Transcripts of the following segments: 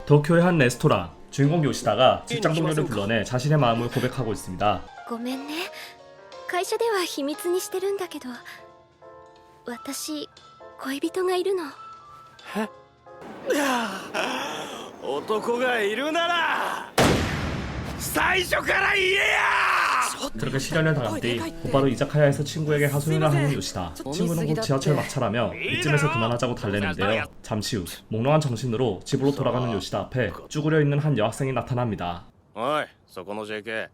도쿄의 한 레스토랑. 주인공 요시다가 직장 동료를 불러내 자신의 마음을 고백하고 있습니다. ごめんね。会社では秘密にしてるんだけど、私恋人がいるの。男がいるなら最初から言えや! 그렇게 실연을 당한 뒤 곧바로 이자카야에서 친구에게 하소연을 하는 요시다. 친구는 곧 지하철 막차라며 이쯤에서 그만하자고 달래는데요. 잠시 후 몽롱한 정신으로 집으로 돌아가는 요시다 앞에 쭈그려 있는 한 여학생이 나타납니다. おい、そこの JK。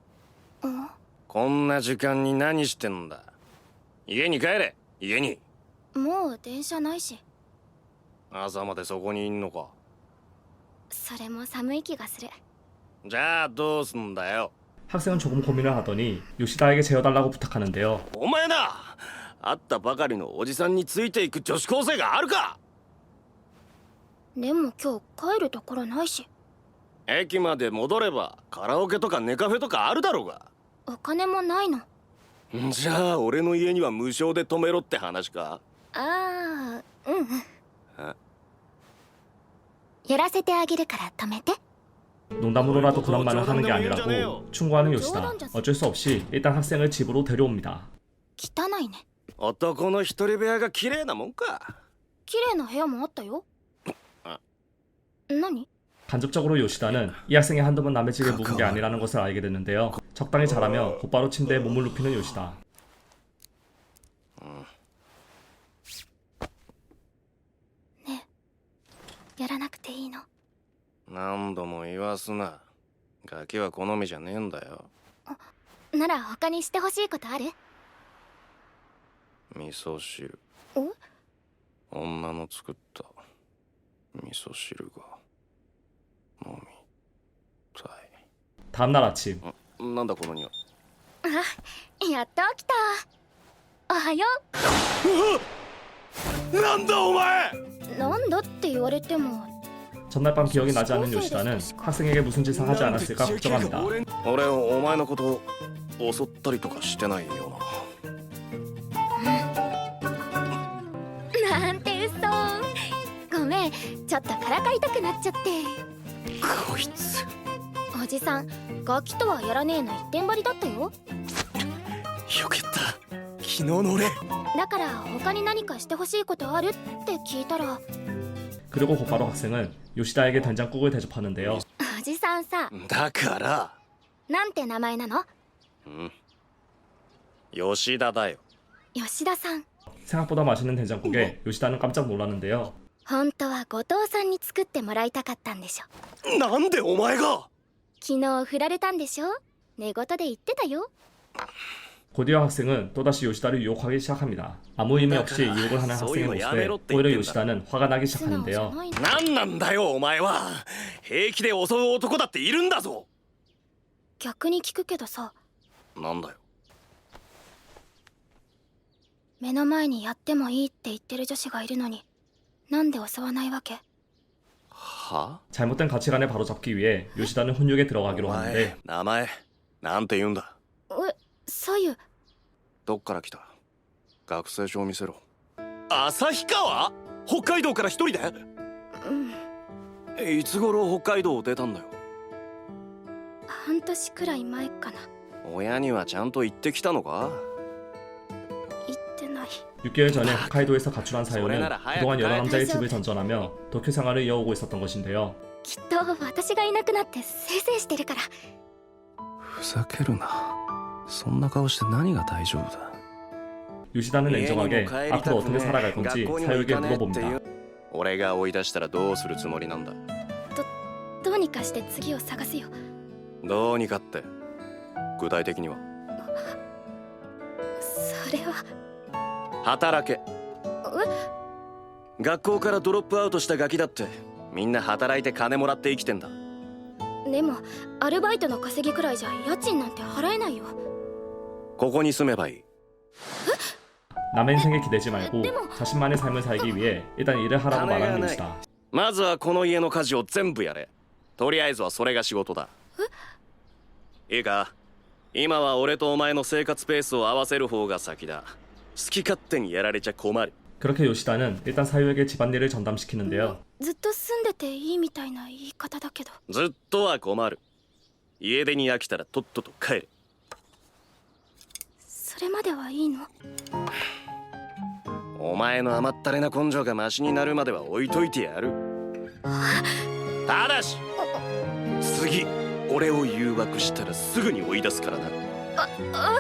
こんな時間に何してんだ。家に帰れ、家に。もう電車ないし。朝までそこにいんのか。それも寒い気がする。じゃあどうすんだよ。 학생은 조금 고민을 하더니 요시다에게 재워달라고 부탁하는데요. お前な、会ったばかりのおじさんについていく女子高生があるか。でも今日帰るところないし。駅まで戻ればカラオケとかネカフェとかあるだろうが。お金もないの。じゃあ俺の家には無償で泊めろって話か。ああ、やらせてあげるから止めて。 농담으로라도 그런 말을 하는 게 아니라고 충고하는 요시다. 어쩔 수 없이 일단 학생을 집으로 데려옵니다. 汚いね。男の一人部屋が綺麗なもんか。綺麗な部屋もあったよ。何？ 간접적으로 요시다는 이 학생이 한두 번 남의 집에 묵은 게 아니라는 것을 알게 됐는데요. 적당히 자라며 곧바로 침대에 몸을 눕히는 요시다. ねえ、やらなくていいの。何度も言わすな。ガキは好みじゃねえんだよ。なら他にしてほしいことある？味噌汁。女の作った味噌汁が飲みたい。 다음날 아침 なんだこの匂い。あ、やっと起きた。おはよなんだお前。う。なんだって言われても。 전날 밤 기억이 나지 않는 요시다는 학생에게 무슨 짓을 하지 않았을까 걱정합니다. 俺お前のこと襲ったりとかしてないよなんて嘘。ごめん、ちょっとからかいたくなっちゃって。な。こいつおじさん、ガキとはやらねえの一点張りだったよ。よくやった。昨日の俺。だから他に何かしてほしいことあるって聞いたら。 그리고 곧바로 학생은 요시다에게 된장국을 대접하는데요. おじさんさ、だからなんて名前なの？吉田だよ。吉田さん。 생각보다 맛있는 된장국에 요시다는 깜짝 놀랐는데요. 本当は後藤さんに作ってもらいたかったんでしょ。なんでお前が。昨日振られたんでしょ。寝言で言ってたよ。 곧이어 학생은 또다시 요시다를 유혹하기 시작합니다. 아무 의미 없이 유혹을 하는 학생의 모습에 오히려 요시다는 화가 나기 시작하는데요. なんなんだよお前は。平気で襲う男だっているんだぞ。逆に聞くけどさ、なんだよ。目の前にやってもいいって言ってる女子がいるのに、なんで襲わないわけ？は？ 잘못된 가치관에 바로잡기 위해 요시다는 훈육에 들어가기로 お 하는데 前名前なんて言うんだ。左右。どっから来た？学生証見せろ。旭川？北海道から一人で？いつ頃北海道を出たんだよ。半年くらい前かな。親にはちゃんと言ってきたのか？言ってない。 6개월 전에 홋카이도에서 가출한 사유는 그동안 여러 남자의 집을 전전하며 도쿄 생활을 이어오고 있었던 것인데요. きっと私がいなくなってせいせいしてるから。ふざけるな。そんな顔して何が大丈夫だ。 요시다는 냉정하게 앞으로 어떻게 살아갈 건지 사유에게 물어봅니다. 俺が追い出したらどうするつもりなんだ。どうにかして次を探すよ。どうにかって具体的には。それは。働け。学校からドロップアウトしたガキだってみんな働いて金もらって生きてんだ。でもアルバイトの稼ぎくらいじゃ家賃なんて払えないよ。ここに住めばいい。 남의 인생에 기대지 말고 자신만의 삶을 살기 위해 일단 일을 하라고 말하는 요시다. まずはこの家の家事を全部やれ。とりあえずはそれが仕事だ。いいか、今は俺とお前の生活ペースを合わせる方が先だ。好き勝手にやられちゃ困る。 그렇게 요시다는 일단 사유에게 집안일을 전담시키는데요. ずっと住んでていいみたいな言い方だけど。ずっとは困る。家出に飽きたらとっとと帰れ。それまではいいの？お前の甘ったれな根性がマシになるまでは置いといてやる。ただし次俺を誘惑したらすぐに追い出すからな。わ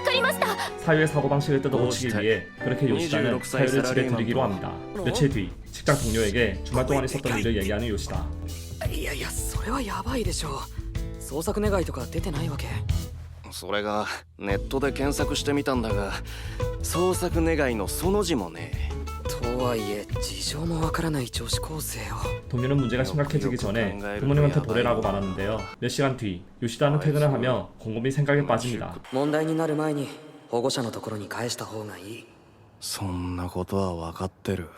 かりました。 사유의 사고방식을 뜯어고치기 위해 그렇게 요시다는 사유를 집에 들이기로 합니다. 며칠 뒤 직장 동료에게 주말 동안 있었던 일을 얘기하는 요시다. いやいや、それはやばいでしょ。捜索願いとか出てないわけ？それがネットで検索してみたんだが捜索願いのその字もね。とはいえ事情もわからない女子高生を。 동료는 문제가 심각해지기 전에 부모님한테 보내라고 말하는데요. 몇 시간 뒤 요시다는 퇴근을 하며 곰곰이 생각에 빠집니다. 問題になる前に保護者のところに返した方がいい。そんなことは分かってる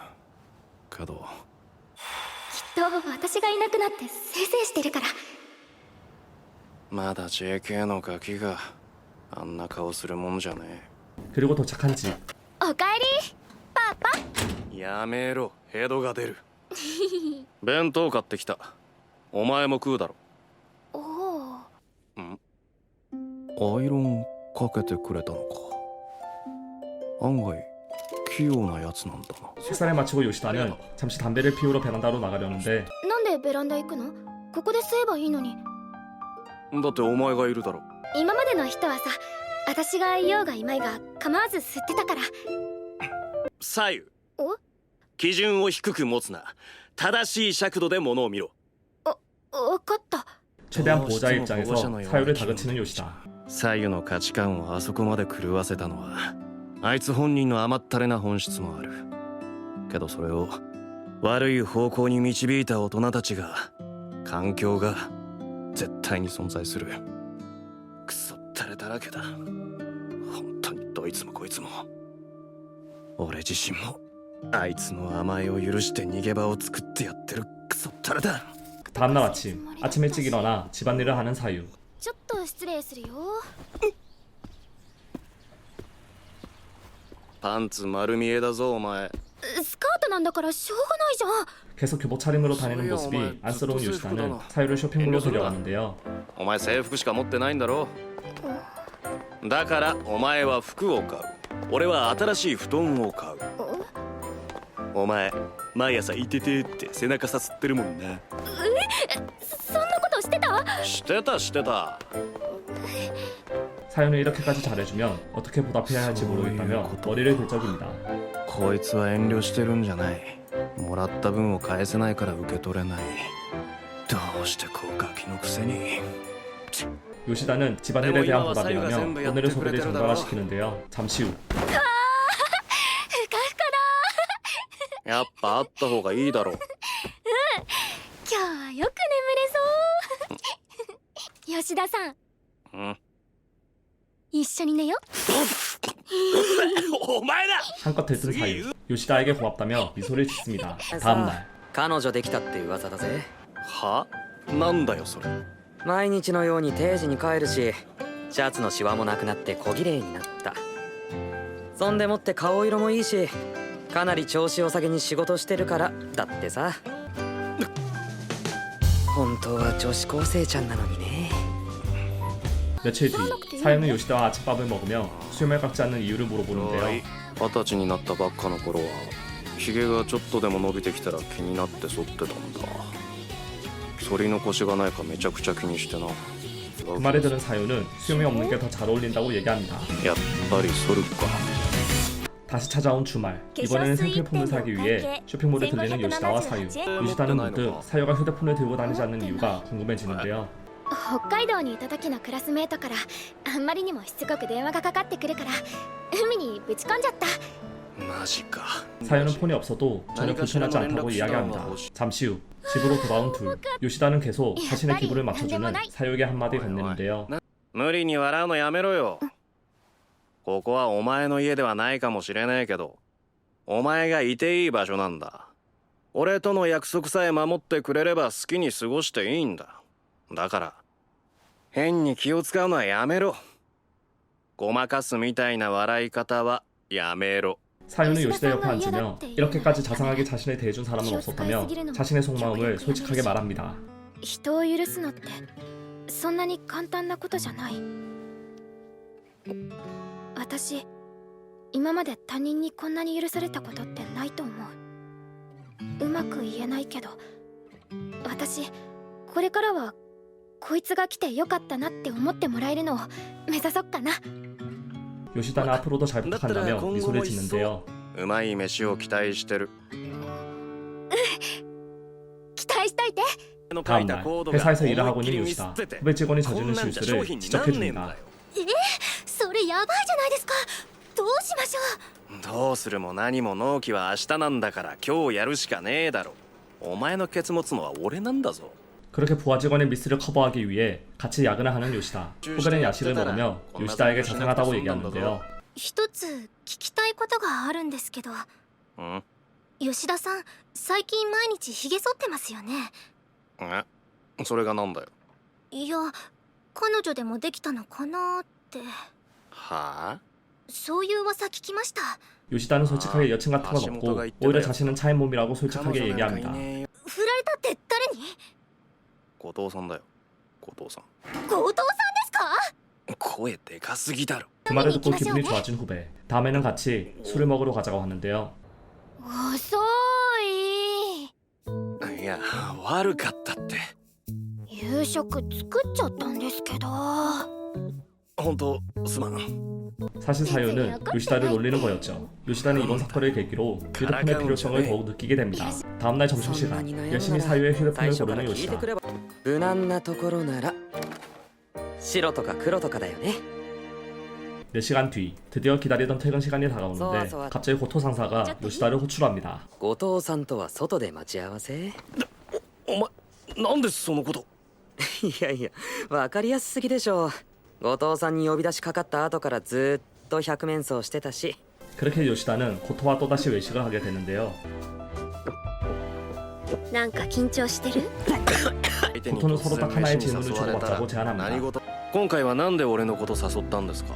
けど。きっと私がいなくなってせいせいしてるから。まだ JK のガキがあんな顔するもんじゃね 그리고 도착한 집. おかえりパパ。え。やめろヘドが出る。弁当買ってきた。お前も食うだろ。おお。ん？アイロンかけてくれたのか。案外器用なやつなんだな。 식사를 마치고 요시다는 잠시 담배를 피우러 베란다로 나가려는데 なんでベランダ行くの？ここで吸えばいいのに。だってお前がいるだろ。今までの人はさ、私がいようがいまいが構わず吸ってたから。左右。お？基準を低く持つな。正しい尺度で物を見ろ。わかった。 최대한 보호자의 입장에서 사유를 다그치는 요시다. 左右の価値観をあそこまで狂わせたのはあいつ本人の甘ったれな本質もあるけど、それを悪い方向に導いた大人たちが環境が絶対に存在する。クソったれだらけだ。本当にどいつもこいつも。俺自身もあいつの甘えを許して逃げ場を作ってやってるクソったれだ。 다음날 아침 일찍 일어나 집안일을 하는 사유. ちょっと失礼するよ。パンツ丸見えだぞお前。スカートなんだからしょうがないじゃん。 계속 교복 차림으로 다니는 모습이 안쓰러운 요시다는 사유를 쇼핑몰로 데려가는데요. お前制服しか持ってないんだろ。だからお前は服を買う。俺は新しい布団を買う。お前毎朝いててって背中さすってるもんな。そんなことしてた？してた。 사유는 이렇게까지 잘해주면 어떻게 보답해야 할지 모르겠다며 머리를 긁적입니다. こいつは遠慮してるんじゃない。もらった分を返せないから受け取れない。どうしてこうガキのくせに。 요시다는 집안일에 대한 보답이라며 오늘의 소비를 전달화시키는데요. 잠시 후 ふかふかだ。やっぱあった方がいいだろう。今日はよく眠れそう。吉田さん、うん。一緒に寝よ。お前だ。 한껏 들뜬 사유. 요시다에게 고맙다며 미소를 짓습니다. 다음날 彼女できたって噂だぜ。は？なんだよそれ。毎日のように定時に帰るし、シャツのシワもなくなって小綺麗になった。そんでもって顔色もいいし、かなり調子を下げに仕事してるからだってさ。本当は女子高生ちゃんなのにね。 며칠 뒤 사유는 요시다와 아침밥을 먹으며 수염을 깎지 않는 이유를 물어보는데요. 20歳になったばっかの頃はヒゲがちょっとでも伸びてきたら気になって剃ってたんだ。反り残しがないかめちゃくちゃ気にしてな。 그 말을 들은 사유는 수염이 없는 게 더 잘 어울린다고 얘기합니다. やっぱり剃るか。 다시 찾아온 주말. 이번에는 생필품을 사기 위해 쇼핑몰에 들리는 요시다와 사유. 요시다는 문득 사유가 휴대폰을 들고 다니지 않는 이유가 궁금해지는데요. 北海道にいた時のクラスメートからあんまりにもしつこく電話がかかってくるから海にぶち込んじゃった。マジか。 사유는 폰이 없어도 전혀 불편하지 않다고 이야기합니다. 잠시 후 집으로 돌아온 둘. 요시다는 계속 자신의 기분을 맞춰주는 사유에게 한마디 건네는데요. 無理に笑うのやめろよ。ここはお前の家ではないかもしれねえけど、お前がいていい場所なんだ。俺との約束さえ守ってくれれば好きに過ごしていいんだ。だから変に気を使うのはやめろ。ごまかすみたいな笑い方はやめろ。 사유는 요시다 옆에 앉으며 이렇게까지 자상하게 자신을 대해준 사람은 없었다며 자신의 속마음을 솔직하게 말합니다. 人を許すのってそんなに簡単なことじゃない。私今まで他人にこんなに許されたことってないと思う。うまく言えないけど、私これからはこいつが来てよかったなって思ってもらえるのを目指そっかな。 요시다는 앞으로도 잘 부탁한다며 미소를 짓는데요. うまい飯を期待してる。期待しといて。 다음날 회사에서 일을 하고 있는 요시다. 후배 직원이 저지른 실수를 지적해줍니다. それやばいじゃないですか。どうしましょう。どうするも何も納期は明日なんだから今日やるしかねえだろ。お前のケツ持つのは俺なんだぞ。 그렇게 부하 직원의 미스를 커버하기 위해 같이 야근을 하는 요시다. 후배는 야식을 먹으며 요시다에게 자상하다고 얘기하는데요. 一つ聞きたいことがあるんですけど、ん？吉田さん最近毎日ひげ剃ってますよね。え？それがなんだよ。いや、彼女でもできたのかなって。はあ? そういう噂聞きました。 요시다는 솔직하게 여친 같은 건 없고 오히려 자신은 차인 몸이라고 솔직하게 얘기합니다. 振られたって誰に？後藤さんだよ。後藤さん。後藤さんですか？声でかすぎだろ。 그 말을 듣고 기분이 좋아진 후배. 다음에는 같이 술을 먹으러 가자고 하는데요. 遅い。いや、悪かったって。夕食作っちゃったんですけど。本当すまん。 사실 사유는 요시다를 놀리는 거였죠. 요시다는 이번 사건을 계기로 휴대폰의 필요성을 더욱 느끼게 됩니다. 다음날 점심시간 열심히 사유의 휴대폰을 고르는 요시다. 無難なところなら白とか黒とかだよね。 몇 시간 뒤 드디어 기다리던 퇴근 시간이 다가오는데 갑자기 고토 상사가 요시다를 호출합니다. 後藤さんとは外で待ち合わせ？お前、なんでそのこと？いやいや、わかりやすすぎでしょう。後藤さんに呼び出しかかった後からずっと百面相してたし。 그렇게 요시다는 고토와 또다시 외식을 하게 되는데요. なんか緊張してる？ 고토는 서로 딱 하나의 질문을 주고받자고 제안합니다. 今回はなんで俺のこと誘ったんですか？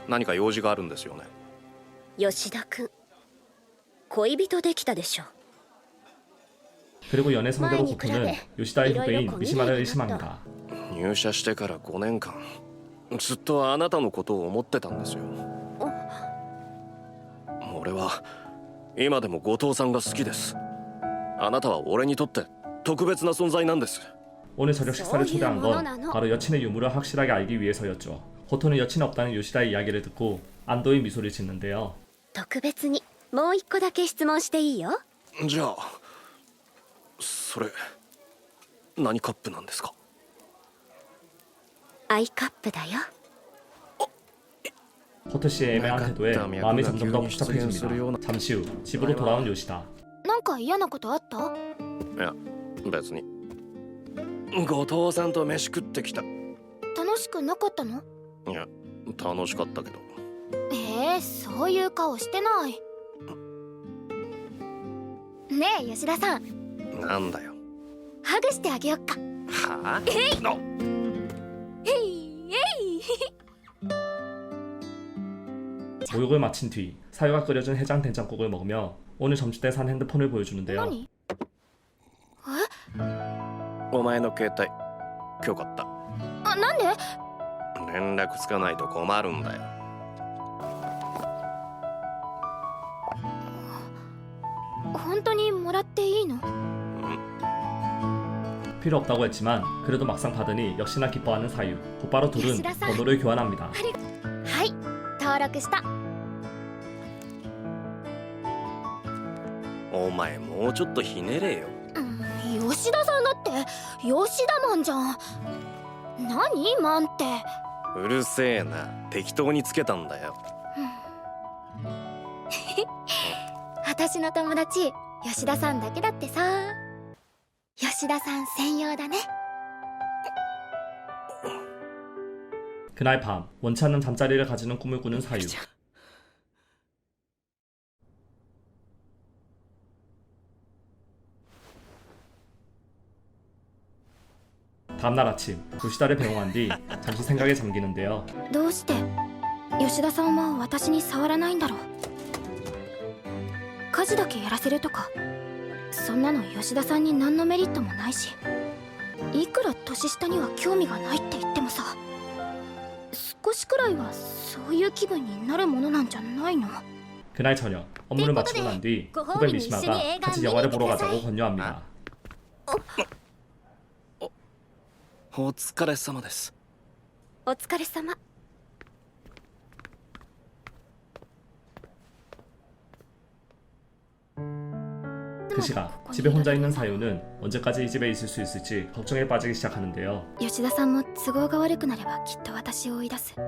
何か用事があるんですよね。吉田君、恋人できたでしょ。 그리고 연애 상대로 고토는 요시다의 후배인 미시마를 의심합니다. 入社してから5年間ずっとあなたのことを思ってたんですよ。俺は今でも後藤さんが好きです。あなたは俺にとって特別な存在なんです。 오늘 저녁 식사를 초대한 건 바로 여친의 유무를 확실하게 알기 위해서였죠. 고토는 여친이 없다는 요시다의 이야기를 듣고 안도의 미소를 짓는데요. 特別にもう一個だけ質問していいよ。じゃあそれ何カップなんですか？ アイカップだよ。 호토 씨의 애매한 태도에 마음이 점점 더 복잡해집니다. 잠시 후 집으로 돌아온 요시다. なんか嫌なことあった？いや別に。後藤さんと飯食ってきた。楽しくなかったの？いや楽しかったけど。そういう顔してない。ねえ吉田さん。なんだよ。ハグしてあげよっか。はあ？ 모욕을 마친 뒤 사유가 끓여준 해장 된장국을 먹으며 오늘 점심 때 산 핸드폰을 보여주는데요. 何？お前の携帯今日買った。あ、なんで？連絡つかないと困るんだよ。本当にもらっていいの？ 필요 없다고 했지만 그래도 막상 받으니 역시나 기뻐하는 사유. 곧바로 둘은 번호를 교환합니다. はい、登録した。お前もうちょっとひねれよ。吉田さんだって吉田マンじゃん。何マンって。うるせえな。適当につけたんだよ。私の友達吉田さんだけだってさ。吉田さん専用だね。 그날 밤 원치 않는 잠자리를 가지는 꿈을 꾸는 사유. 다음날 아침 요시다를 배웅한 뒤 잠시 생각에 잠기는데요. どうして吉田さんは私に触らないんだろう。家事だけやらせるとか、そんなの吉田さんに何のメリットもないし、いくら年下には興味がないって言ってもさ、少しくらいはそういう気分になるものなんじゃないの？ 그날 저녁 업무를 마치고 난 뒤 후배 미시마가 같이 영화를 보러 가자고 권유합니다. お疲れ様です。お疲れ様。 그 시각 집에 혼자 있는 사유는 언제까지 이 집에 있을 수 있을지 걱정에 빠지기 시작하는데요. 吉田さんも都合が悪くなればきっと私を追い出す。例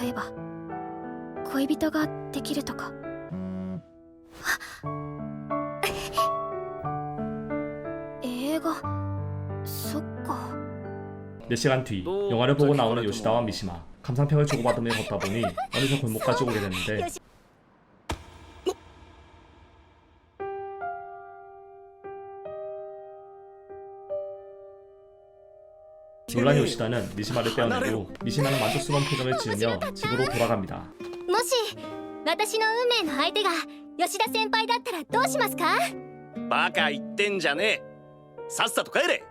えば恋人ができるとか。映画、そっか。 몇 시간 뒤 영화를 보고 나오는 요시다와 미시마. 감상평을 주고받으며 걷다 보니 어느새 골목까지 오게 되는데 놀란 요시다는 미시마를 떼어내고 미시마는 만족스러운 표정을 지으며 집으로 돌아갑니다. もし私の運命の相手が吉田先輩だったらどうしますか？バカ言ってんじゃねえ。さっさと帰れ。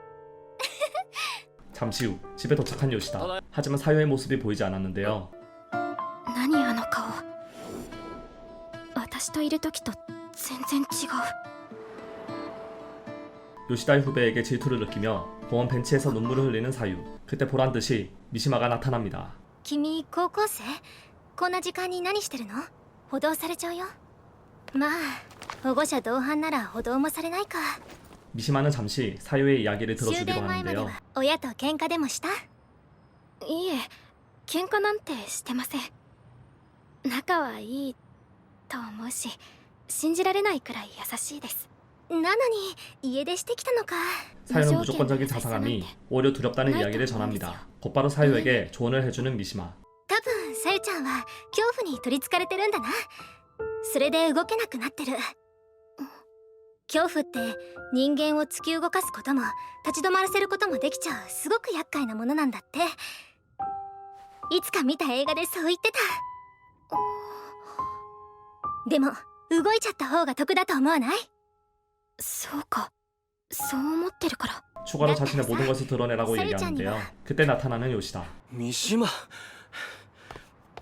잠시 후 집에 도착한 요시다. 하지만 사유의 모습이 보이지 않았는데요. 何あの顔。私といる時と全然違う。 요시다의 후배에게 질투를 느끼며 공원 벤치에서 눈물을 흘리는 사유. 그때 보란듯이 미시마가 나타납니다. 君高校生？こんな時間に何してるの？補導されちゃうよ。まあ保護者同伴なら補導もされないか。 미시마는 잠시 사유의 이야기를 終 들어주기로 電前まで 하는데요. は親と喧嘩でもした？いえ、喧嘩なんてしてません。仲はいいと思うし、信じられないくらい優しいです。なのに家出してきたのか。 사유는 무조건적인 자상함이 오히려 두렵다는 이야기를 전합니다. 곧바로 사유에게 조언을 해주는 미시마. 多分さゆちゃんは恐怖に取りつかれてるんだな。それで動けなくなってる。恐怖って人間を突き動かすことも立ち止まらせることもできちゃうすごく厄介なものなんだって。いつか見た映画でそう言ってた。でも動いちゃった方が得だと思わない？そうか、そう思ってるから。 추가로 자신의 모든 것을 드러내라고 얘기하는데요. 그때 나타나는 요시다. 三島、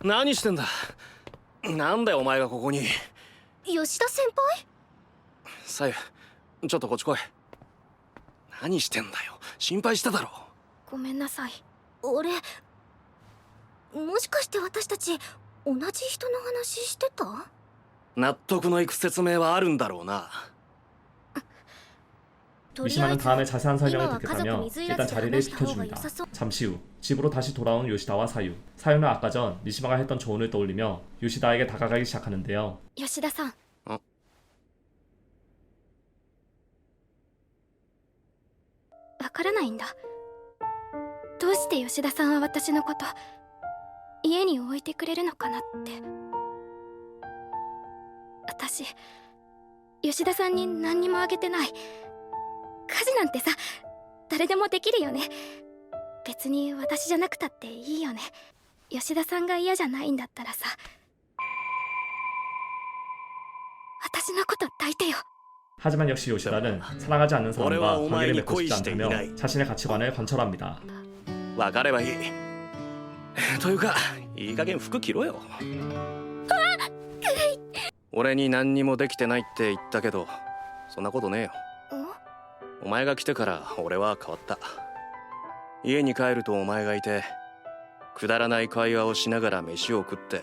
何してんだ。なんでお前がここに。吉田先輩？さゆ、ちょっとこっち来い。何してんだよ。心配しただろ。ごめんなさい。俺、もしかして私たち同じ人の話してた？納得のいく説明はあるんだろうな。 미시마는 다음에 자세한 설명을 듣겠다며 일단 자리를 비켜줍니다. 잠시 후 집으로 다시 돌아온 요시다와 사유. 사유는 아까 전 미시마가 했던 조언을 떠올리며 요시다에게 다가가기 시작하는데요. 吉田さん。あ？わからないんだ。どうして吉田さんは私のこと家に置いてくれるのかなって。私、吉田さんに何にもあげてない。家事なんてさ、誰でもできるよね。別に私じゃなくたっていいよね。吉田さんが嫌じゃないんだったらさ、私のこと抱いてよ。 하지만 역시 요시다는 사랑하지 않는 사람과 관계를 맺고 싶지 않다며 자신의 가치관을 관철합니다. 分かればいい。というか、いい加減服着ろよ。俺に何にもできてないって言ったけど、そんなことねえよ。お前が来てから俺は変わった。家に帰るとお前がいて、くだらない会話をしながら飯を食って、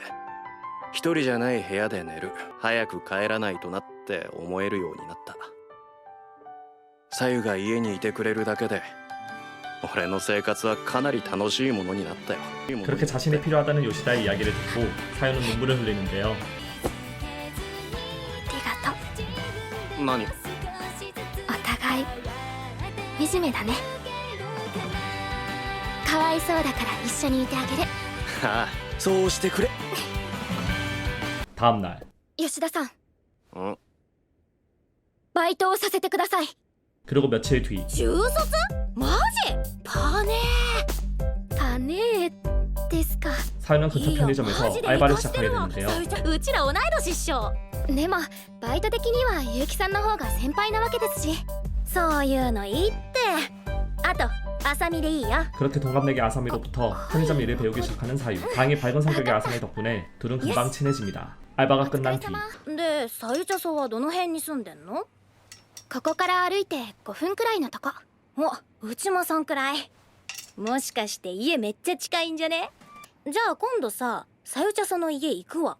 一人じゃない部屋で寝る。早く帰らないとなって思えるようになった。さゆが家にいてくれるだけで、俺の生活はかなり楽しいものになったよ。 그렇게 자신이 필요하다는 요시다의 이야기를 듣고 사유는 눈물을 흘리는데요. ありがとう。何？お互い惨めだね。かわいそうだから一緒にいてあげる。ああ、そうしてくれ。 다음 날 吉田さん、ん？バイトをさせてください。 그리고 며칠 뒤 中卒？マジ？パネーですか。 사유는 근처 편의점에서 알바를 시작하게 되는데요. うちら同い年っしょ。でもバイト的には結城さんの方が先輩なわけですし、そういうのいいって。あと浅見でいいよ。 그렇게 동갑내기 아사미로부터 편의점 일을 배우기 시작하는 사유. 다행히 밝은 성격의 아사미 덕분에 둘은 금방 친해집니다. 알바가 끝난 뒤 でさゆちゃさんはどの辺に住んでんの？ここから歩いて5分くらいのとこ。お、うちもそんくらい。もしかして家めっちゃ近いんじゃね？じゃあ今度さ、さゆちゃさんの家行くわ。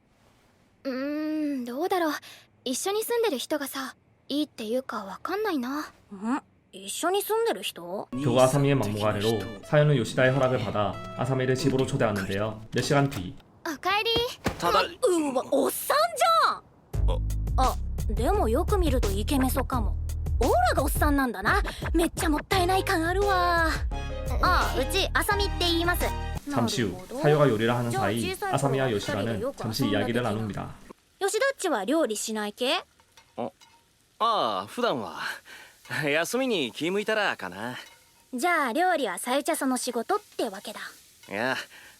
どうだろう。一緒に住んでる人がさ、いいっていうかわかんないな。一緒に住んでる人？ 교우 아사미의 막무가 아래로 사유는 요시다의 허락을 받아 아사미를 집으로 초대하는데요. 몇 시간 뒤 おかえり。ただうわ、おっさんじゃん。あ、でもよく見るとイケメソかも。オーラがおっさんなんだな。めっちゃもったいない感あるわ。あ、うちあさみって言います。 잠시 후 사유가 요리를 하는 사이 아사미와 요시다는 잠시 이야기를 나눕니다. 吉田っちは料理しない系？ああ、普段は休みに気向いたらかな。じゃあ料理はさゆちゃさんの仕事ってわけだ。いや、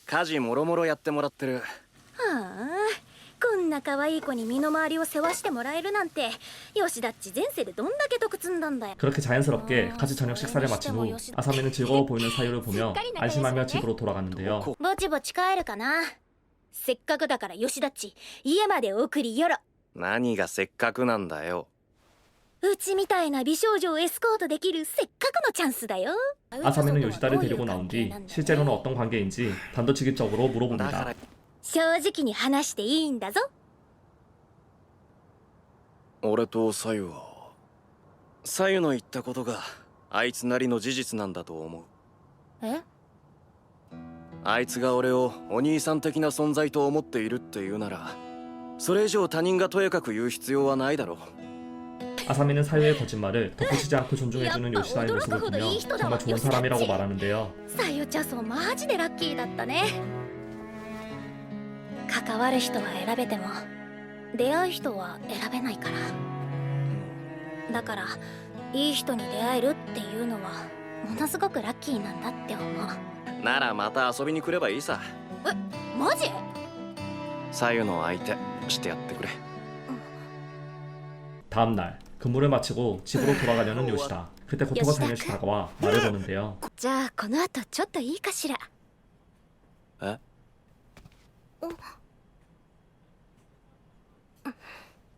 家事もろもろやってもらってる。はあ、こんな可愛い子に身の回りを世話してもらえるなんて、吉田っち前世でどんだけ得積んだんだよ。 그렇게 자연스럽게 같이 저녁 식사를 마친 후 아사미는 즐거워 보이는 사유를 보며 안심하며 집으로 돌아갔는데요. ぼちぼち帰るかな。せっかくだから吉田っち家まで送りよろ。何がせっかくなんだよ。うちみたいな美少女をエスコートできるせっかくのチャンスだよ。 아사미는 요시다를 데리고 나온 뒤 실제로는 어떤 관계인지 단도직입적으로 だか 물어봅니다. ら正直に話していいんだぞ。俺と左右は左右の言ったことがあいつなりの事実なんだと思う。え？あいつが俺をお兄さん的な存在と思っているっていうなら、それ以上他人がとやかく言う必要はないだろう。 아사미는 사유의 거짓말을 덧붙이지 않고 존중해주는 요시다의 모습을 보며 정말 좋은 사람이라고 말하는데요. さゆちゃそマジでラッキーだったね。関わる人は選べても出会う人は選べないから。だからいい人に出会えるっていうのはものすごくラッキーなんだって思う。ならまた遊びに来ればいいさ。マジ？左右の相手してやってくれ。 다음 날 근무를 마치고 집으로 돌아가려는 요시다. 그때 고토가 살며시 다가와 말을 거는데요. じゃあこの後ちょっといいかしら。え？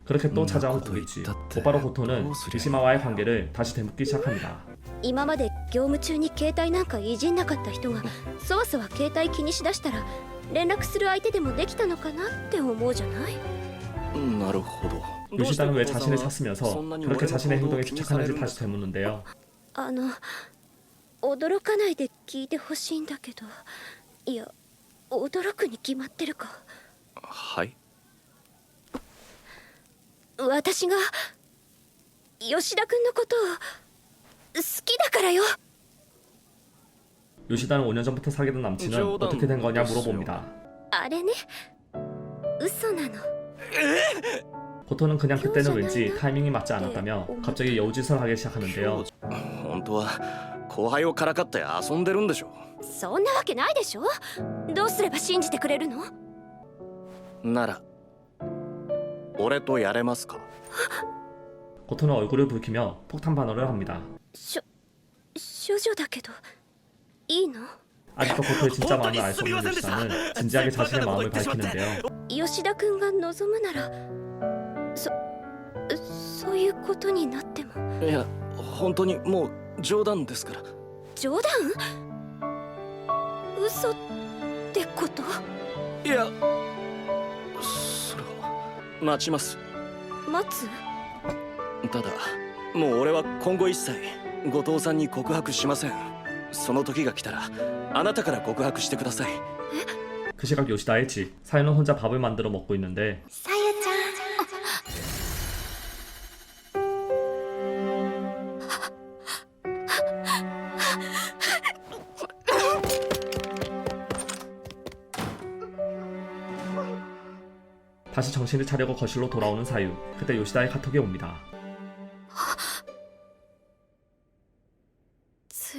그렇게 또 찾아온 고깃집. 곧바로 고토는 미시마와의 관계를 다시 되묻기 시작합니다. 今まで業務中に携帯なんかいじんなかった人がそわそわ携帯気にしだしたら連絡する相手でもできたのかなって思うじゃない？なるほど。 요시다는 왜 자신을 샀으면서 그렇게 자신의 행동에 집착하는지 다시 되묻는데요. 驚かないで聞いてほしいんだけど、いや驚くに決まってるか。はい。私が吉田君のことを好きだからよ。 요시다는 5년 전부터 사귀던 남친은 어떻게 된 거냐 물어봅니다. あれね、嘘なの。 고토는 그냥 그때는 왠지 타이밍이 맞지 않았다며 갑자기 여우짓을 하기 시작하는데요. 本当は後輩をからかって遊んでるんでしょ。そんなわけないでしょ。どうすれば信じてくれるの？なら俺とやれますか？ 고토는 얼굴을 붉히며 폭탄 발언을 합니다. 処女だけどいいの？ 아직도 고토의 진짜 마음을 알 수 없는 요시다는 진지하게 자신의 마음을 밝히는데요. 吉田君が望むならそういうことになっても。いや、本当にもう冗談ですから。冗談？嘘ってこと？いや、それは待ちます。待つ？ただもう俺は今後一切後藤さんに告白しません。その時が来たらあなたから告白してください。 그 시각 요시다의 집. 사유는 혼자 밥을 만들어 먹고 있는데 さゆちゃん。 다시 정신을 차리고 거실로 돌아오는 사유. 그때 요시다의 카톡이 옵니다.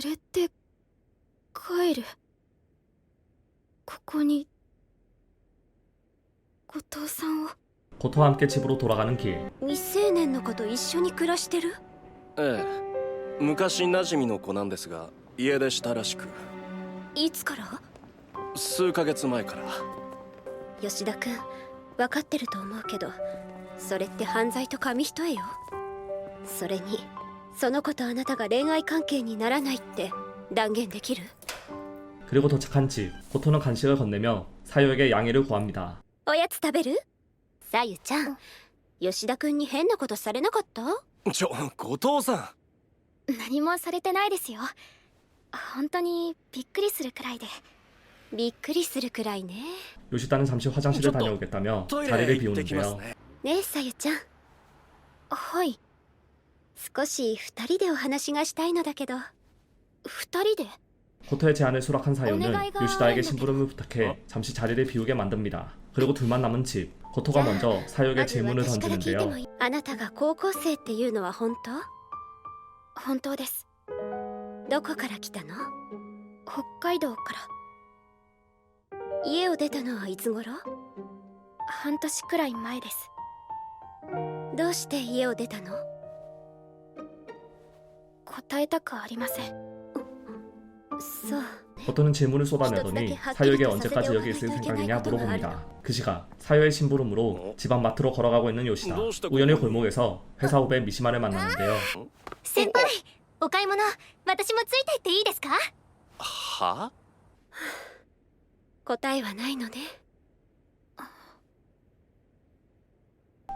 連れて帰る。ここに後藤さんを 고토와 함께 집으로 돌아가는 길. 未成年の子と一緒に暮らしてる？ええ、昔馴染みの子なんですが家出したらしく、いつから？数ヶ月前から。吉田君、分かってると思うけど、それって犯罪と紙一重よ。それにその子とあなたが恋愛関係にならないって断言できる？ 그리고 도착한 집. 고토는 간식을 건네며 사유에게 양해를 구합니다. おやつ食べる？さゆちゃん、吉田君に変なことされなかった？後藤さ何もされてないですよ。本当にびっくりするくらいで。びっくりするくらいね。 요시다는 잠시 화장실을 다녀오겠다며 ん、トイレ 자리를 行ってきます 비우는데요. ね。ねえさゆちゃん。はい。少し二人でお話がしたいのだけど。二人で？ 고토의 제안을 수락한 사유는 오네가이가 요시다에게 했는데. 심부름을 부탁해 잠시 자리를 비우게 만듭니다. 그리고 둘만 남은 집. 고토가 먼저 사유에게 まず 질문을 私から聞いても 던지는데요. いい？あなたが高校生っていうのは本当？本当です。どこから来たの？北海道から。家を出たのはいつ頃？半年くらい前です。どうして家を出たの？答えたくありません。そう。 고토는 질문을 쏟아내더니 사유에게 언제까지 여기 있을 생각이냐 물어봅니다. 그 시각 사유의 심부름으로 집 앞 마트로 걸어가고 있는 요시다. 우연히 골목에서 회사 후배 미시마를 만났는데요. 先輩、お買い物、私もついて行っていいですか？は？答えはないのね。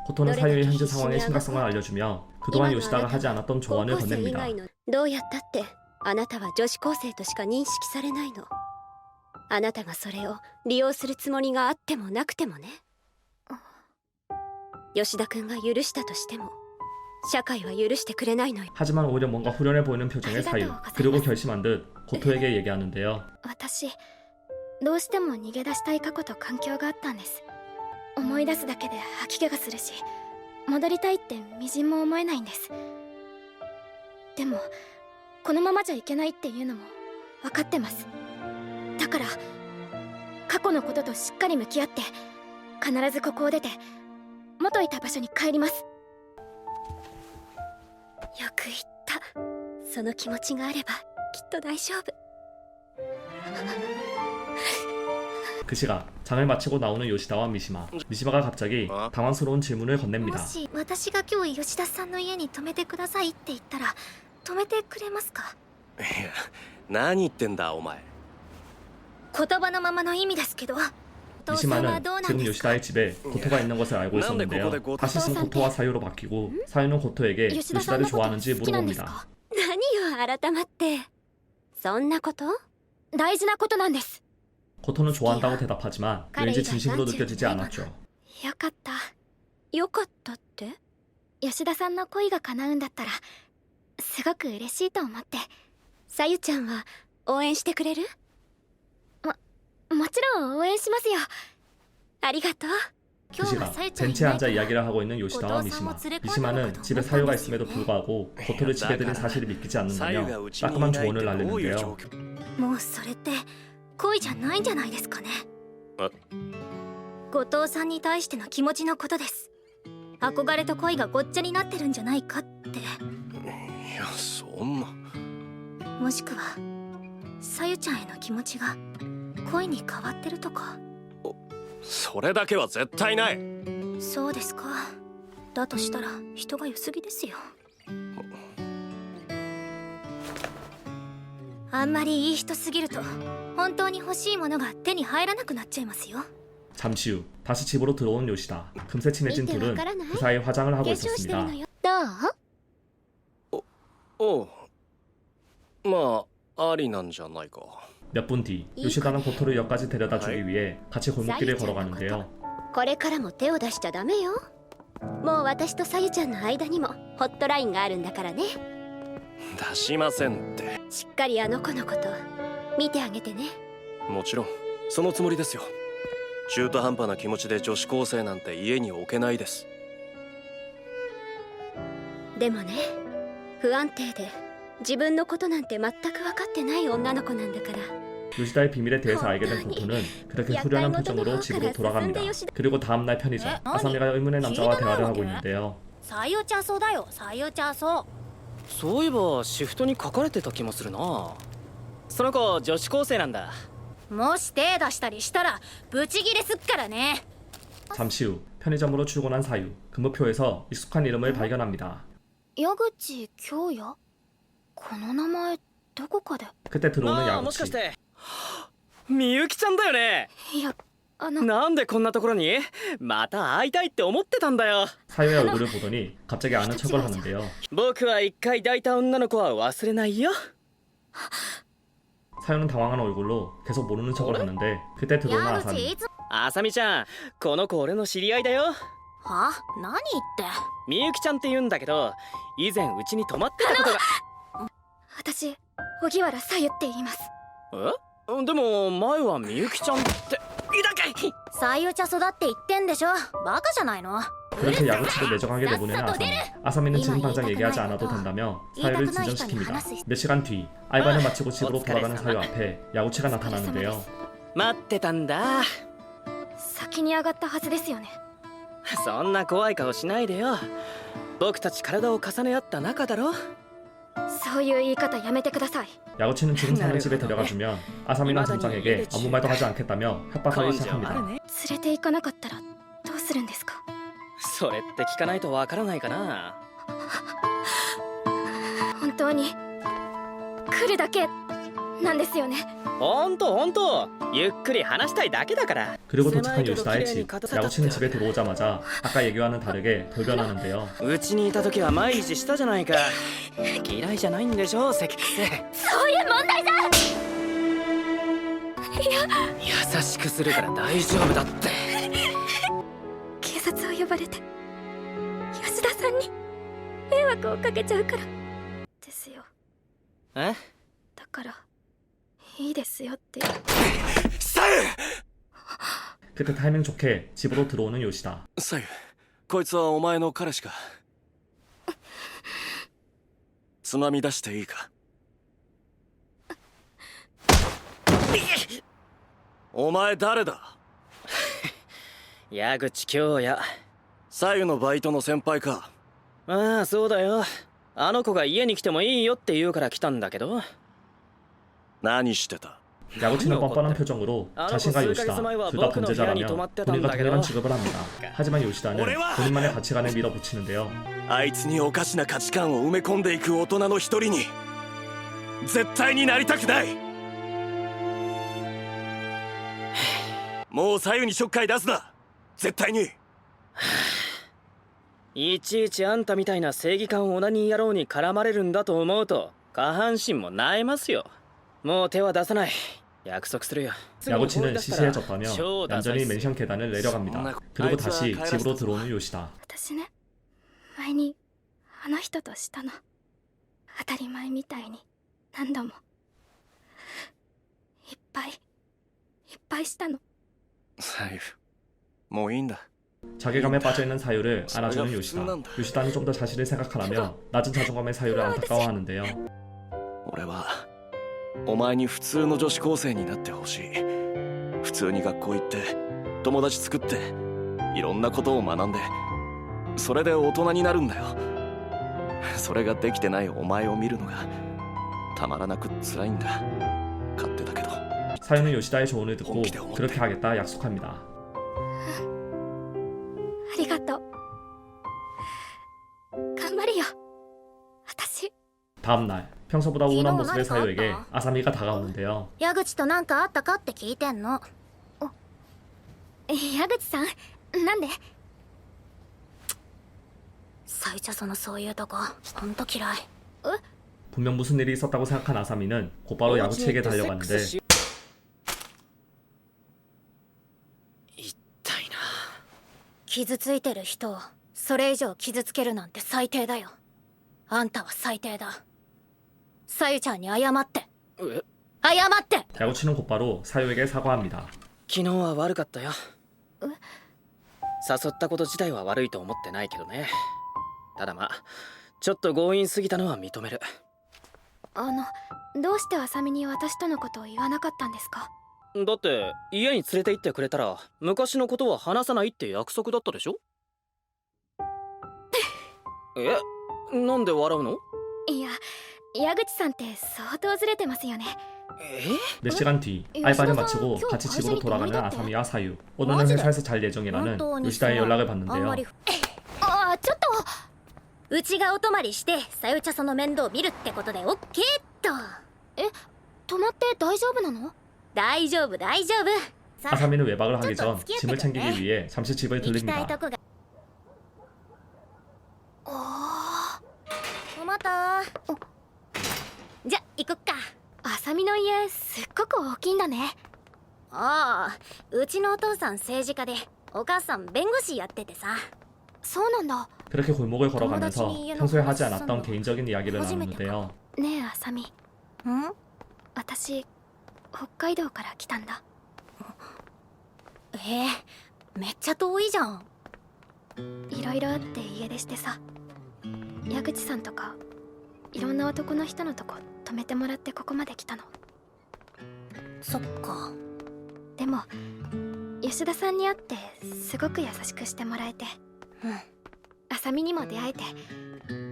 고토는 사유의 현재 상황의 심각성을 알려주며 그동안 요시다가 하지 않았던 조언을 건넵니다. どうやったってあなたは女子高生としか認識されないの。あなたがそれを利用するつもりがあってもなくてもね。吉田君が許したとしても社会は許してくれないのよ。 하지만 오히려 뭔가 후련해 보이는 표정의 사유. 그리고 결심한 듯 고토에게 얘기하는데요. 私どうしても逃げ出したい過去と環境があったんです。思い出すだけで吐き気がするし、戻りたいってみじんも思えないんです。でもこのままじゃいけないっていうのも分かってます。だから過去のこととしっかり向き合って必ずここを出て元いた場所に帰ります。よく言った。その気持ちがあればきっと大丈夫。 그 시각 장을 마치고 나오는 요시다와 미시마. 미시마가 갑자기 당황스러운 질문을 も 건넵니다. し私が今日吉田さんの家に泊めてくださいって言ったら泊めてくれますか？いや、何言ってんだお前。言葉のままの意味ですけど。お父さんは 미시마는 どうなん 지금 ですか？ 요시다의 집에 고토가 있는 것을 알고 있었는데요. 다시 쓴 고토와 사유로 바뀌고 사유는 고토에게 吉田さん 요시다를 のこと 좋아하는지 好きなんです 물어봅니다. か？何よ改まって。そんなこと？大事なことなんです。 고토는 좋아한다고 대답하지만 왠지 진심으로 느껴지지 않았죠. よかった。よかったって？吉田さんの恋が叶うんだったらすごく嬉しいと思って。さゆちゃんは応援してくれる？もちろん応援しますよ。ありがとう。 그 시각 벤치에 앉아 이야기를 하고 있는 요시다와 미시마. 미시마는 집에 사유가 있음에도 불구하고 고토를 집에 들인 사실을 믿기지 않는다며 따끔한 조언을 날리는데요. もうそれって恋じゃないんじゃないですかね。後藤さんに対しての気持ちのことです。憧れと恋がごっちゃになってるんじゃないかって。いや、そんな。もしくはさゆちゃんへの気持ちが恋に変わってるとか。それだけは絶対ない。そうですか。だとしたら人が良すぎですよ。あんまりいい人すぎると本当に欲しいものが手に入らなくなっちゃいますよ。 잠시 후 다시 집으로 들어온 요시다. 금세 친해진 둘은 그 사이 화장을 하고 化粧してる 있었습니다. のよ。どう？おう、まあありなんじゃないか。 몇 분 뒤 요시다는 고토를 역까지 데려다 주기 위해 같이 골목길을 걸어가는데요. これからも手を出しちゃダメよ。もう私とさゆちゃんの間にもホットラインがあるんだからね。出しませんって。しっかりあの子のこと見てあげてね。もちろんそのつもりですよ。中途半端な気持ちで女子高生なんて家に置けないです。でもね、不安定で自分のことなんて全く分かってない女の子なんだから 요시다의 비밀에 대해서 알게 된 고토는 그렇게 후련한 표정으로 집으로 돌아갑니다. 그리고 다음날 편의점, 아사미가 의문의 남자와 대화를 하고 있는데요. 採用チャーソーだよ採用チャーソそういえばシフトに書かれてた気もするな。その子女子高生なんだ。ーもし手出したりしたらブチギレすっからね 잠시 후 편의점으로 출근한 사유, 근무표에서 익숙한 이름을 발견합니다. 矢口京也この名前どこかで 그때 들어오는 ああ、もしかし 야구치. てみゆきちゃんだよね。いやなんでこんなところに？また会いたいって思ってたんだよ。 사유의 얼굴을 보더니 갑자기 아는 척을 하는데요. 僕は一回抱いた女の子は忘れないよ。 사유는 당황한 얼굴로 계속 모르는 척을 하는데 그때 들어오는 矢口 아사미. いつあさみちゃん、この子俺の知り合いだよ。は何言ってみゆきちゃんって言うんだけど、以前うちに泊まってたことが。私荻原さゆって言いますえ？でも前はみゆきちゃんって。いだかい。採用茶育って言ってんでしょバカじゃないの 그렇게 야구치를 매정하게 내보내는 아사미. 아사미는 지금 당장 얘기하지 않아도 된다며 사유를 진정시킵니다. 몇 시간 뒤 알바를 마치고 집으로 돌아가는 사유 앞에 야구치가 나타나는데요. 待ってたんだ。先に上がったはずですよねそんな怖い顔しないでよ。僕たち体を重ね合った仲だろ。そういう言い方やめてください 야구치는 지금 사는 집에 데려가주면 아사미는 점장에게 아무 말도 하지 않겠다며 협박을 根性ある 시작합니다. ね。連れて行かなかったらどうするんですかそれって聞かないとわからないかな。本当に来るだけなんですよねほんとほんと、ゆっくり話したいだけだから。 그리고 도착한 요시다의 집. 야구치는 집에 들어오자마자 아까 얘기와는 다르게 돌변하는데요. うちにいた時は毎日したじゃないか。嫌いじゃないんでしょ、セックス。そういう問題じゃ優しくするから大丈夫だって。警察を呼ばれて吉田さんに迷惑をかけちゃうからですよえ？だからいいですよって 그때 타이밍 좋게 집으로 들어오는 요시다. サユ、こいつはお前の彼氏か。つまみ出していいか。お前誰だ？矢口京也。サユのバイトの先輩か。ああ、そうだよ。あの子が家に来てもいいよって言うから来たんだけど。何してた？ 야구치는 뻔뻔한 표정으로 자신과 요시다 둘 다 범죄자라며 본인과 동일한 취급을 합니다. 하지만 요시다는 본인만의 가치관을 밀어붙이는데요. あいつにおかしな価値観を埋め込んでいく大人の一人に絶対になりたくない。もう左右にちょっかい出すな、絶対に。いちいちあんたみたいな正義感オナニー野郎に絡まれるんだと思うと下半身も萎えますよ。もう手は出さない。約束するよ。 야구치는 시시해졌다며 얌전히 맨션 계단을 내려갑니다. 그리고 다시 집으로 들어오는 요시다. 私ね前にあの人としたの当たり前みたいに何度もいっぱいしたの左右、もういいんだ。 자괴감에 빠져있는 사유를 안아주는 요시다. 요시다는 좀 더 자신을 생각하라며 낮은 자존감의 사유를 안타까워하는데요. 俺はお前に普通の女子高生になってほしい。普通に学校行って友達作っていろんなことを学んで、それで大人になるんだよ。それができてないお前を見るのがたまらなく辛いんだ。勝手だけど。 사유는 요시다의 조언을 듣고 그렇게 하겠다 약속합니다. ありがとう頑張るよ私 다음날 평소보다 우울한 모습의 사유에게 아사미가 다가오는데요. 矢口と何かあったかって聞いてんの矢口さんなんで最初そういうとこほんと嫌い 분명 무슨 일이 있었다고 생각한 아사미는 곧바로 야구치에게 달려갔는데 痛いな。傷ついてる人をそれ以上傷つけるなんて最低だよあんたは最低ださゆちゃんに謝って謝って 야구치는 곧바로 사유에게 사과합니다. 昨日は悪かったよ。誘ったこと自体は悪いと思ってないけどね。ただまあちょっと強引すぎたのは認める。どうして浅見に私とのことを言わなかったんですか？だって家に連れて行ってくれたら昔のことは話さないって約束だったでしょ。なんで笑うの？いや、矢口さんって相当ずれてますよね。 몇 시간 뒤 알바를 마치고 같이 집으로 돌아가는 아사미와 사유. 오늘은 회사에서 잘 예정이라는 요시다의 연락을 받는데요. ちょっと、うちがお泊まりしてさゆちゃさんの面倒を見るってことでオッケーっと。泊まって大丈夫なの？大丈夫大丈夫。 아사미는 외박을 하기 전 짐을 챙기기 위해 잠시 집을 行きた 들립니다. いとこが。おまた。じゃ行こっか。浅見の家すっごく大きいんだね。ああ、うちのお父さん政治家でお母さん弁護士やっててさ。そうなんだ。 그렇게 골목을 걸어가면서 평소에 하지 않았던 개인적인 이야기를 나누는데요. ねえ浅見。私北海道から来たんだ。めっちゃ遠いじゃん。いろいろあって家出してさ、矢口さんとかいろんな男の人のとこ泊めてもらってここまで来たの。そっか。でも吉田さんに会ってすごく優しくしてもらえて、浅見にも出会えて、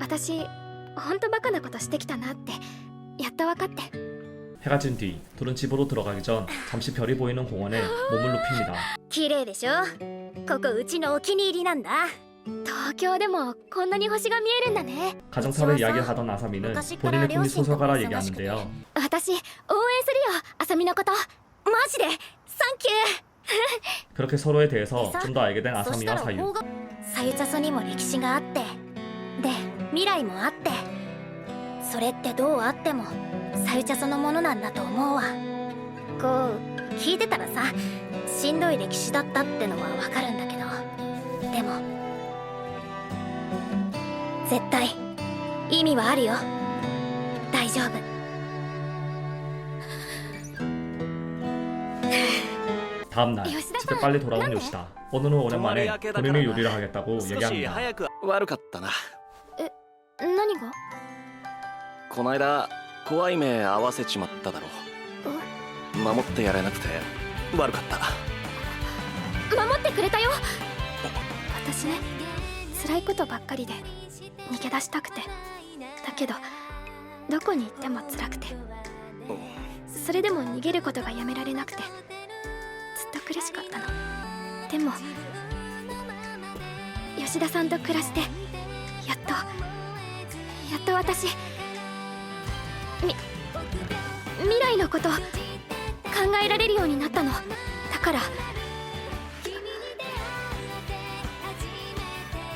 私ほんとバカなことしてきたなってやっと分かって。 해가 진 뒤 둘은 집으로 들어가기 전 잠시 별이 보이는 공원에 몸을 눕힙니다. 綺麗でしょ。ここうちのお気に入りなんだ。東京でもこんなに星が見えるんだね。 가정사를 이야기하던 아사미는 본인의 꿈이 소설가라 얘기하는데요. 私応援するよ、浅見のこと。マジでサンキュー。 그렇게 서로에 대해서 좀 더 알게 된 아사미와 사유. さゆちゃそにも歴史があって、で未来もあって、それってどうあってもさゆちゃそのものなんだと思うわ。こう聞いてたらさ、しんどい歴史だったってのはわかるんだけど、でも絶対意味はあるよ。大丈夫。 다음날 집에 빨리 돌아온 요시다. 오늘은 오랜만에 본인의 요리를 하겠다고 少し 얘기합니다. 早く悪かったな。何が？こないだ怖い目合わせちまっただろ。守ってやれなくて悪かった。守ってくれたよ。私ね、辛いことばっかりで逃げ出したくて、だけどどこに行っても辛くて、それでも逃げることがやめられなくてずっと苦しかったの。でも吉田さんと暮らしてやっと私未来のこと考えられるようになったの。だから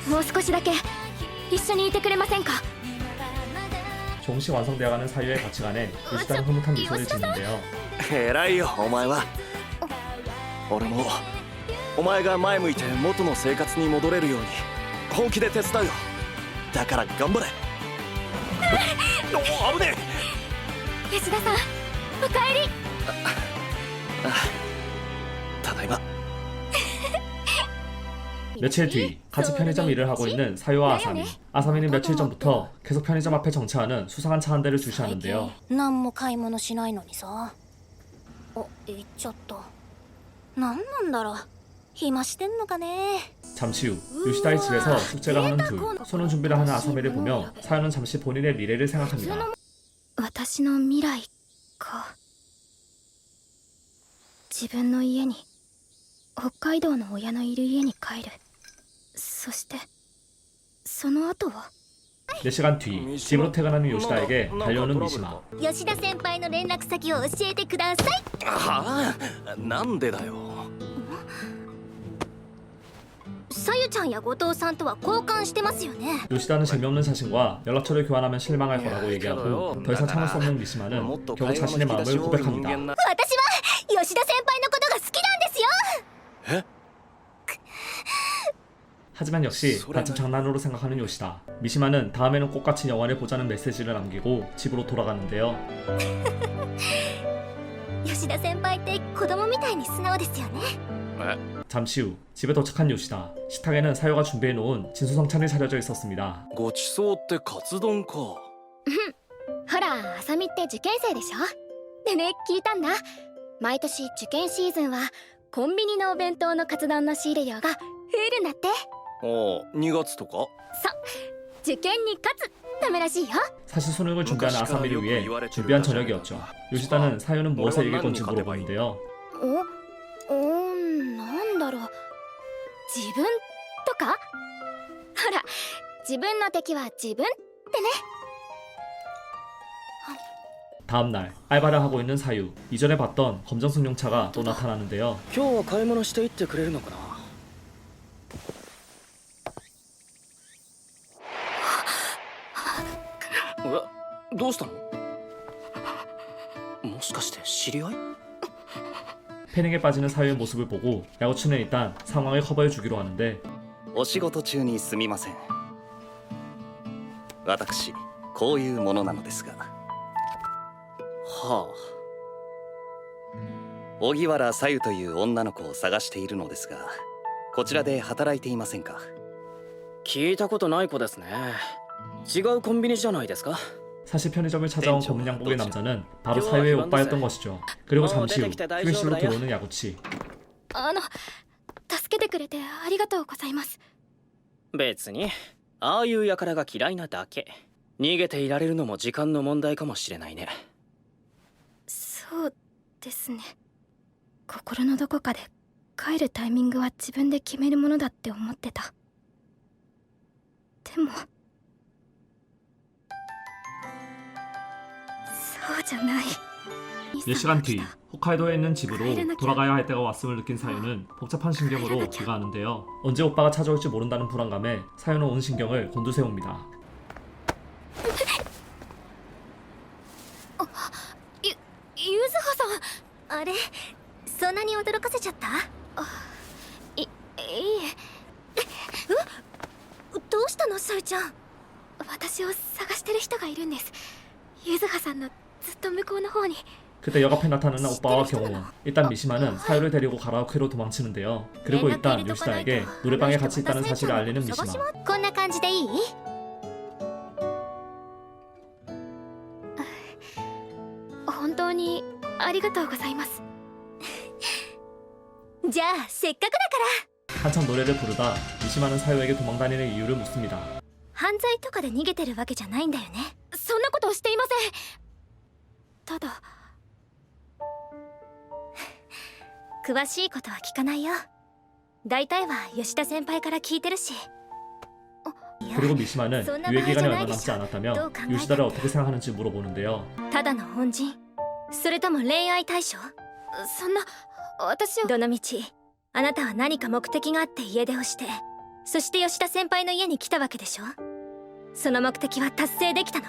もう少しだけ一緒にいてくれませんか？ 조금씩 완성되어가는 사유의 가치관에 요시다는 흐뭇한 미소를 짓는데요. 偉いよお前は。俺もお前が前向いて元の生活に戻れるように本気で手伝うよ。だから頑張れ。危ねえ。吉田さん、おかえり。ただいま。 며칠 뒤 같이 편의점 일을 하고 있는 사유와 아사미. 아사미는 며칠 전부터 계속 편의점 앞에 정차하는 수상한 차 한 대를 주시하는데요. 何も買い物しないのにさ。行っちゃった。何なんだろう。暇してんのかね。 잠시 후 요시다의 집에서 숙제를 하는 둘. 손은 준비를 하는 아사미를 보며 사유는 잠시 본인의 미래를 생각합니다. 私の未来か。自分の家に、北海道の親のいる家に帰る。そしてその後は？ 4시간 뒤 집으로 퇴근하는 요시다에게 달려오는 미시마. 吉田先輩の連絡先を教えてください。はあ、なんでだよ。さゆちゃんや後藤さんとは交換してますよね。 요시다는 재미없는 자신과 연락처를 교환하면 실망할 거라고 얘기하고 더 이상 참을 수 없는 미시마는 결국 자신의 마음을 고백합니다. 私は吉田先輩のことが好きなんですよ。 하지만 역시 단순 장난으로 생각하는 요시다. 미시마는 다음에는 꽃같이 영화를 보자는 메시지를 남기고 집으로 돌아가는데요. 吉田先輩って子供みたいに素直ですよね。 잠시 후 집에 도착한 요시다. 식탁에는 사유가 준비해놓은 진수성찬이 차려져 있었습니다. ごちそうってカツ丼か。ほら、あさみって受験生でしょ。でね、聞いたんだ。毎年受験シーズンはコンビニのお弁当のカツ丼の仕入れ量が増えるんだって。ああ、2月とか。受験に勝つためらしいよ。 사실 수능을 준비하는 아사미를 위해 준비한 저녁이었죠. 요시다는 사유는 무엇을 읽을 건지 물어보는데요. なんだろう。自分とか。ほら、自分の敵は自分ってね。 다음날 알바를 하고 있는 사유. 이전에 봤던 검정 승용차가 또 나타나는데요. 今日は買い物していってくれるのかな。え、どうしたの？もしかして知り合い？ 패닉에 빠지는 사유의 모습을 보고 야구추는 일단 상황을 커버해 주기로 하는데 お仕事中にすみません。私こういうものなのですが。は荻原さゆという女の子を探しているのですが、こちらで働いていませんか？あ、聞いたことない子ですね。違うコンビニじゃないですか？ 사실 편의점을 찾아온 검은 양복의 남자는 바로 사유의 오빠였던 것이죠. 그리고 잠시 후 휴게실로 들어오는 야구치. 助けてくれてありがとうございます。別に、ああいう輩が嫌いなだけ。逃げていられるのも時間の問題かもしれないね。そうですね。心のどこかで帰るタイミングは自分で決めるものだって思ってた。でもそうじゃない。 몇 시간 뒤 홋카이도에 있는 집으로 돌아가야 할 때가 왔음을 느낀 사유는 복잡한 신경으로 귀가하는데요. 언제 오빠가 찾아올지 모른다는 불안감에 사유는 온 신경을 곤두세웁니다. ゆずはさん、あれ、そんなに驚かせちゃった？いいどうしたの、さゆちゃん。私を探してる人がいるんです。ゆずはさんのずっと向こうの方に。 그때 역 앞에 나타나는 오빠와 경호원. 일단 미시마는 사유를 데리고 가라오케로 도망치는데요. 그리고 일단 요시다에게 노래방에 같이 있다는 사실을 알리는 미시마. こんな感じでいい？本当にありがとうございます。じゃあせっかくだから。 한참 노래를 부르다 미시마는 사유에게 도망다니는 이유를 묻습니다. 犯罪とかで逃げてるわけじゃないんだよね。そんなことをしていません。ただ詳しいことは聞かないよ。大体は吉田先輩から聞いてるし。 그리고 미시마는 유예 기간이 얼마 남지 않았다며 요시다를 어떻게 생각하는지 물어보는데요. ただの恩人、それとも恋愛対象？そんな、私を。どのみちあなたは何か目的があって家出をして、そして吉田先輩の家に来たわけでしょ。その目的は達成できたの？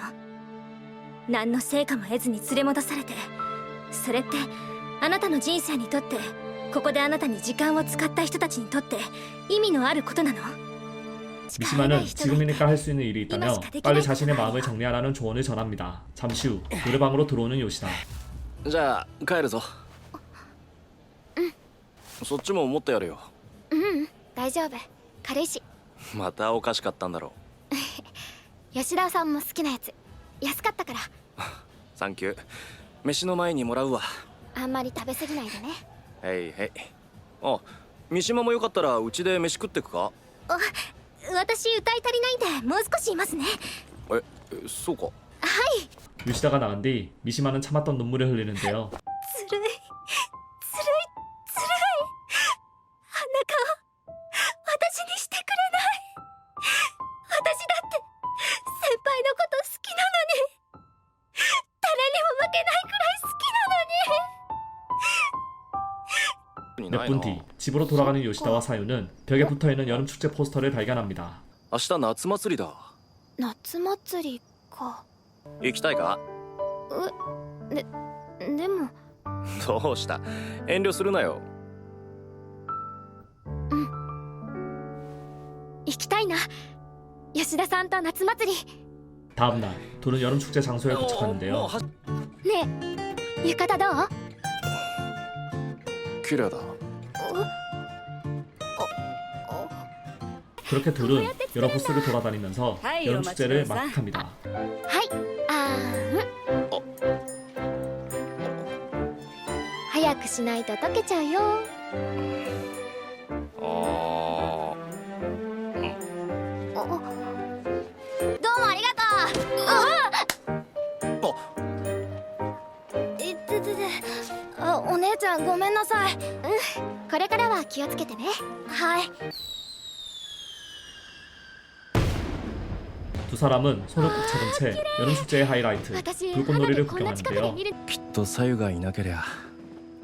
何の成果も得ずに連れ戻されて、それってあなたの人生にとって、ここであなたに時間を使った人たちにとって意味のあることなの？ 미시마는 지금이니까 할 수 있는 일이 있다며 빨리 자신의 마음을 정리하라는 조언을 전합니다. 잠시 후 노래방으로 들어오는 요시다. じゃあ帰るぞ。そっちも持ってやるよ。大丈夫、軽いし。またおかしかったんだろ吉田さんも好きなやつ、安かったから。う。サンキュー。飯の前にもらうわ。あんまり食べ過ぎないでね。へいへい。あ、三島もよかったらうちで飯食ってくか？私歌い足りないんでもう少しいますね。え、そうか。 요시다가 나간 뒤 미시마는 참았던 눈물을 흘리는데요. ずるいあんな顔私にしてくれない。私だって先輩のこと好きなのに、誰にも負けないくらい好きなのに。 몇 분 뒤 집으로 돌아가는 요시다와 사유는 벽에 붙어있는 여름 축제 포스터를 발견합니다. 明日夏祭りだ。夏祭りか。行きたいか？でも。どうした？遠慮するなよ。行きたいな、吉田さんと夏祭り。 다음날 둘은 여름 축제 장소에 도착하는데요. ねえ、浴衣どう？綺麗だ。 그렇게 둘은 여러 부스를 돌아다니면서 여름 축제를 만끽합니다. はい、くしないと溶けちゃうよ。あおどうもありがとう。お姉ちゃんごめんなさい。これからは気をつけてね。はい。 두 사람은 손을 꼭 잡은 채 여름 축제의 하이라이트 불꽃놀이를 구경하는데요. きっと左右がいなけりゃ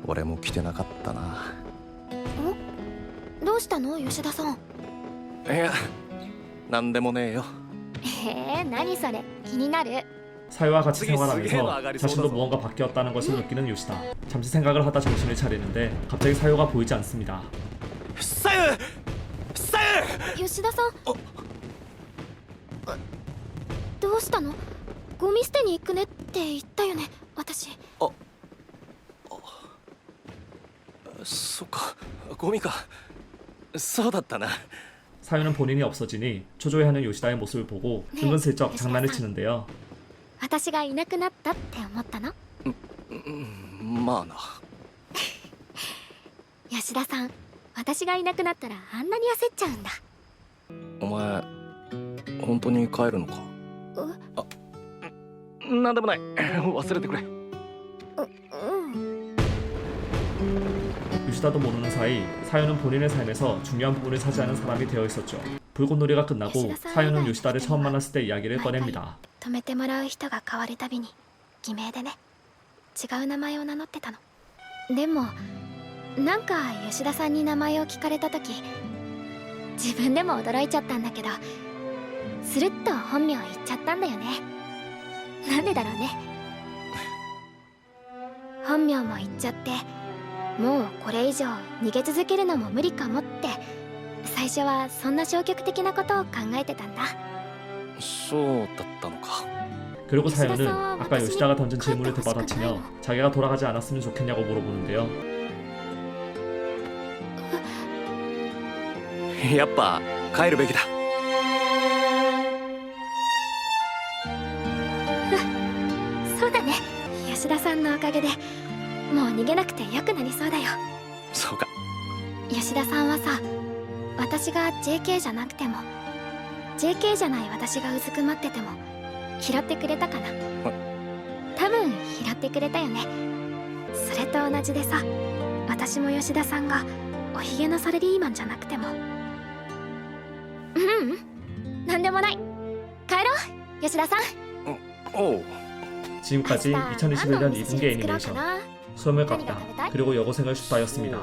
俺も来てなかったな。どうしたの吉田さん。いやなんでもねえよ。何それ気になる。 사유와 같이 생활하면서 자신도 무언가 바뀌었다는 것을 느끼는 요시다. 잠시 생각을 하다 정신을 차리는데 갑자기 사유가 보이지 않습니다. 左右左右。 吉田さん。どうしたの。ゴミ捨てに行くねって言ったよね私。そっかゴミか。そうだったな。 사유는 본인이 없어지니 초조해하는 요시다의 모습을 보고 은근슬쩍 장난을 치는데요. 私がいなくなったって思ったの。まあな。吉田さん、私がいなくなったらあんなに焦っちゃうんだ。お前本当に帰るのか。なんでもない忘れてくれ。 요시다도 모르는 사이 사유는 본인의 삶에서 중요한 부분을 차지하는 사람이 되어 있었죠. 불꽃놀이가 끝나고 사유는 요시다를 처음 만났을 때 이야기를 꺼냅니다. 止めてもらう人が変わるたびに偽名でね、違う名前を名乗ってたの。でもなんか吉田さんに名前を聞かれた時自分でも驚いちゃったんだけど、スルッと本名言っちゃったんだよね。なんでだろうね。本名も言っちゃってもうこれ以上逃げ続けるのも無理かもって最初はそんな消極的なことを考えてたんだ。 そうだったのか。 그리고 사유는 아까 요시다가 던진 질문을 되받아치며 자기가 돌아가지 않았으면 좋겠냐고 물어보는데요. やっぱ帰るべきだ。そうだね。吉田さんのおかげでもう逃げなくてよくなりそうだよ。そうか。吉田さんはさ、私が JK じゃなくても JK じゃない私がうずくまってても拾ってくれたかな。多分拾ってくれたよね。それと同じでさ、私も吉田さんがおひげのサラリーマンじゃなくても。なんでもない。帰ろう吉田さん。 おう。 지금까지 2021년 2분기 애니메이션 수염을 깎다 그리고 여고생을 줍다였습니다.